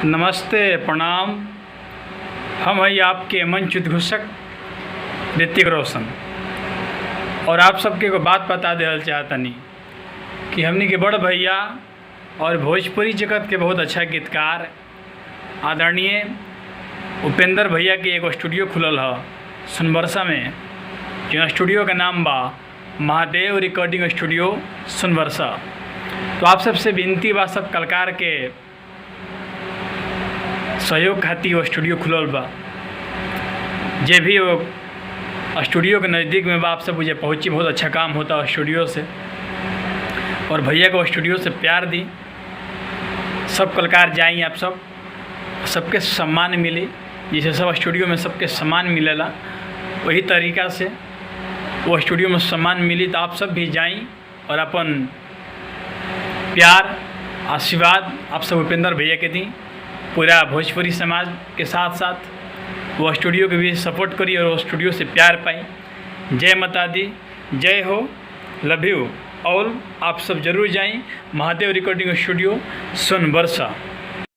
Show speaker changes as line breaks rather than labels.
नमस्ते, प्रणाम। हम हैं आपके मंच उद्घोषक ऋतिक रोशन और आप सबके को बात बता देना चाहतनी कि हमनी के बड़ भैया और भोजपुरी जगत के बहुत अच्छा गीतकार आदरणीय उपेंद्र भैया के एगो स्टूडियो खुलल है सोनबरसा में, जो स्टूडियो का नाम बा महादेव रिकॉर्डिंग स्टूडियो सोनबरसा। तो आप सबसे विनती बा, सब कलाकार के सहयोग खातिर वो स्टूडियो खुलल बा। जे भी वो स्टूडियो के नज़दीक में बा, आप सब मुझे पहुँची, बहुत अच्छा काम होता है स्टूडियो से। और भैया को स्टूडियो से प्यार दी, सब कलाकार जाएँ, आप सब सबके सम्मान मिले, जैसे सब स्टूडियो में सबके सम्मान मिलेला वही तरीक़ा से वो स्टूडियो में सम्मान मिली। तो आप सब भी जाएँ और अपन प्यार आशीर्वाद आप सब उपेंद्र भैया के दी। पूरा भोजपुरी समाज के साथ साथ वो स्टूडियो के भी सपोर्ट करी और वो स्टूडियो से प्यार पाई। जय माता दी, जय हो, लव यू। और आप सब जरूर जाएं महादेव रिकॉर्डिंग स्टूडियो सोनबरसा।